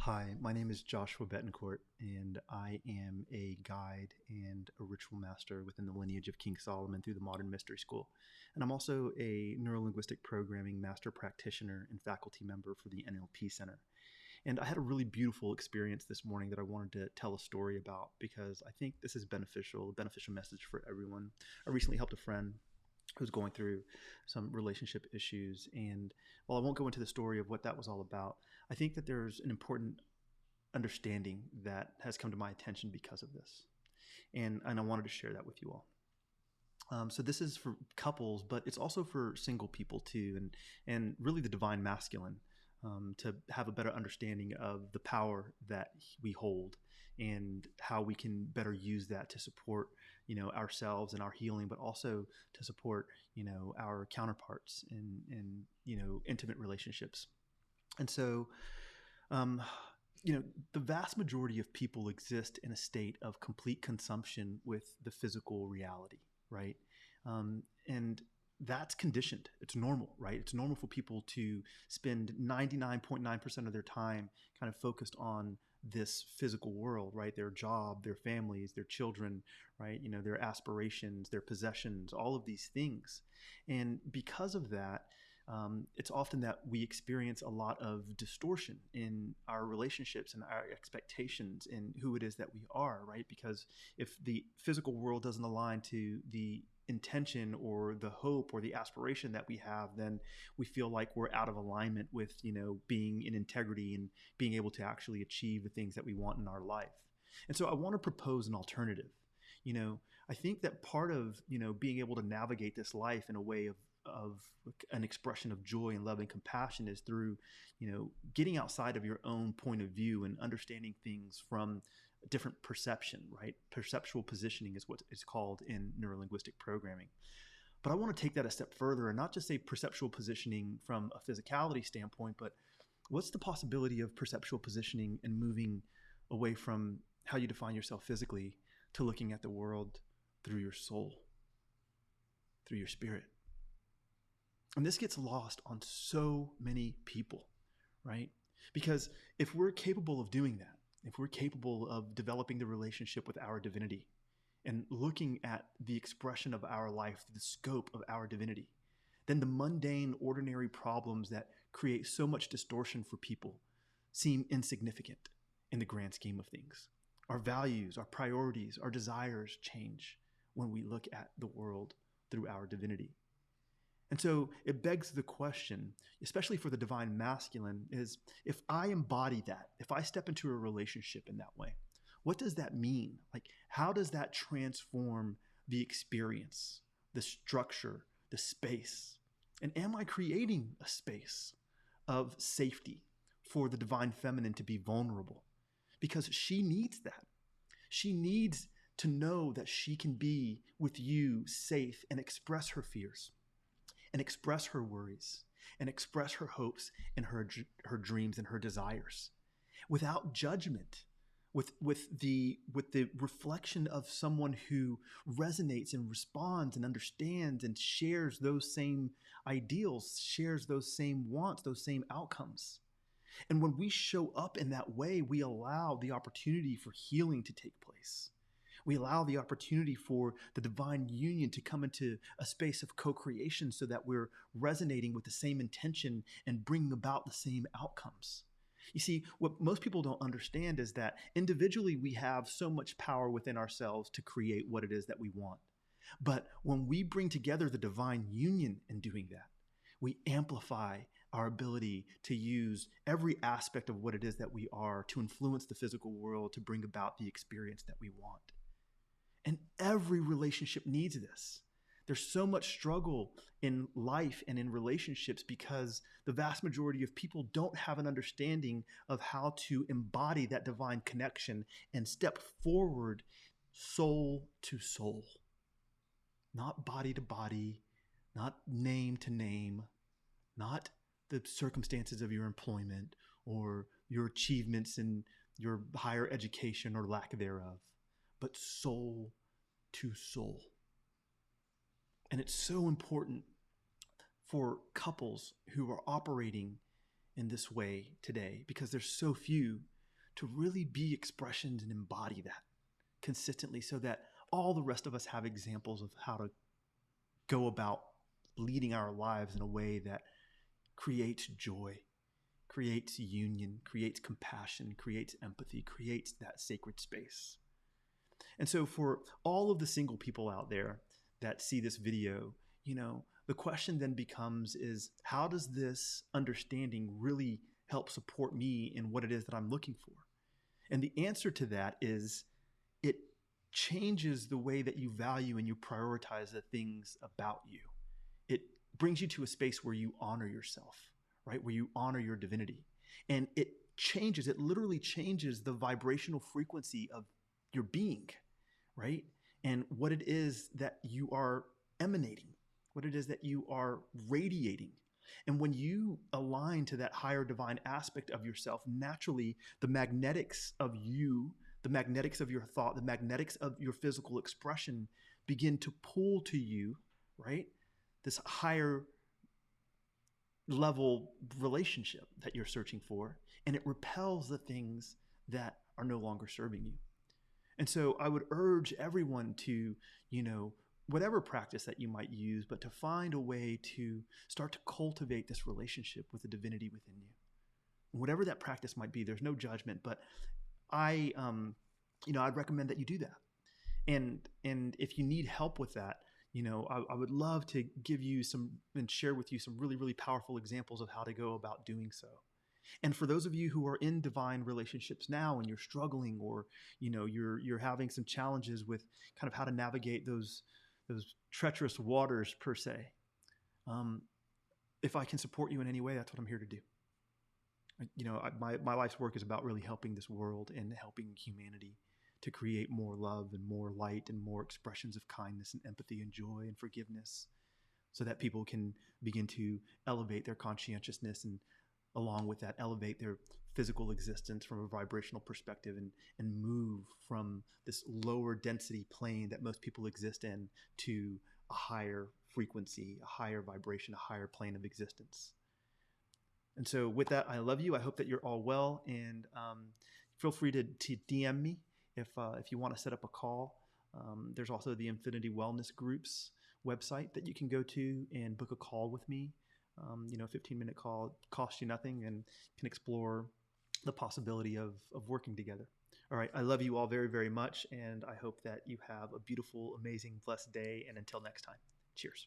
Hi, my name is Joshua Betancourt, and I am a guide and a ritual master within the lineage of King Solomon through the Modern Mystery School. And I'm also a neurolinguistic programming master practitioner and faculty member for the NLP Center. And I had a really beautiful experience this morning that I wanted to tell a story about because I think this is beneficial, a beneficial message for everyone. I recently helped a friend who's going through some relationship issues. And while I won't go into the story of what that was all about, I think that there's an important understanding that has come to my attention because of this. And I wanted to share that with you all. So this is for couples, but it's also for single people too, and really the divine masculine, to have a better understanding of the power that we hold and how we can better use that to support, ourselves and our healing, but also to support, our counterparts in intimate relationships. And so, um, the vast majority of people exist in a state of complete consumption with the physical reality, right? And that's conditioned. It's normal, right? It's normal for people to spend 99.9% of their time kind of focused on this physical world, right? Their job, their families, their children, right? Their aspirations, their possessions, all of these things. And because of that, it's often that we experience a lot of distortion in our relationships and our expectations in who it is that we are, right? Because if the physical world doesn't align to the intention or the hope or the aspiration that we have, then we feel like we're out of alignment with, being in integrity and being able to actually achieve the things that we want in our life. And so I want to propose an alternative. I think that part of, being able to navigate this life in a way of an expression of joy and love and compassion is through, getting outside of your own point of view and understanding things from a different perception, right? Perceptual positioning is what it's called in neurolinguistic programming. But I want to take that a step further and not just say perceptual positioning from a physicality standpoint, but what's the possibility of perceptual positioning and moving away from how you define yourself physically to looking at the world through your soul, through your spirit? And this gets lost on so many people, right? Because if we're capable of doing that, if we're capable of developing the relationship with our divinity and looking at the expression of our life, the scope of our divinity, then the mundane, ordinary problems that create so much distortion for people seem insignificant in the grand scheme of things. Our values, our priorities, our desires change when we look at the world through our divinity. And so it begs the question, especially for the divine masculine, is if I embody that, if I step into a relationship in that way, what does that mean? Like, how does that transform the experience, the structure, the space? And am I creating a space of safety for the divine feminine to be vulnerable? Because she needs that. She needs to know that she can be with you safe and express her fears and express her worries and express her hopes and her dreams and her desires without judgment, with the reflection of someone who resonates and responds and understands and shares those same ideals, shares those same wants, those same outcomes. And when we show up in that way, we allow the opportunity for healing to take place. We allow the opportunity for the divine union to come into a space of co-creation so that we're resonating with the same intention and bringing about the same outcomes. You see, what most people don't understand is that individually we have so much power within ourselves to create what it is that we want. But when we bring together the divine union in doing that, we amplify our ability to use every aspect of what it is that we are to influence the physical world to bring about the experience that we want. And every relationship needs this. There's so much struggle in life and in relationships because the vast majority of people don't have an understanding of how to embody that divine connection and step forward soul to soul, not body to body, not name to name, not the circumstances of your employment or your achievements in your higher education or lack thereof, but soul to soul. And it's so important for couples who are operating in this way today because there's so few to really be expressions and embody that consistently, so that all the rest of us have examples of how to go about leading our lives in a way that creates joy, creates union, creates compassion, creates empathy, creates that sacred space. And so for all of the single people out there that see this video, the question then becomes is, how does this understanding really help support me in what it is that I'm looking for? And the answer to that is, it changes the way that you value and you prioritize the things about you. It brings you to a space where you honor yourself, right? Where you honor your divinity. And it literally changes the vibrational frequency of your being, right? And what it is that you are emanating, what it is that you are radiating. And when you align to that higher divine aspect of yourself, naturally, the magnetics of you, the magnetics of your thought, the magnetics of your physical expression begin to pull to you, right? This higher level relationship that you're searching for, and it repels the things that are no longer serving you. And so I would urge everyone to, whatever practice that you might use, but to find a way to start to cultivate this relationship with the divinity within you. Whatever that practice might be, there's no judgment, but I'd recommend that you do that. And if you need help with that, I would love to give you some and share with you some really, really powerful examples of how to go about doing so. And for those of you who are in divine relationships now and you're struggling, or you're having some challenges with kind of how to navigate those treacherous waters per se, if I can support you in any way, that's what I'm here to do. My life's work is about really helping this world and helping humanity to create more love and more light and more expressions of kindness and empathy and joy and forgiveness, so that people can begin to elevate their conscientiousness, and along with that, elevate their physical existence from a vibrational perspective, and move from this lower density plane that most people exist in to a higher frequency, a higher vibration, a higher plane of existence. And so with that, I love you. I hope that you're all well, and feel free to DM me if you want to set up a call. There's also the Infinity Wellness Group's website that you can go to and book a call with me. 15-minute call, costs you nothing, and can explore the possibility of working together. All right. I love you all very, very much, and I hope that you have a beautiful, amazing, blessed day. And until next time, cheers.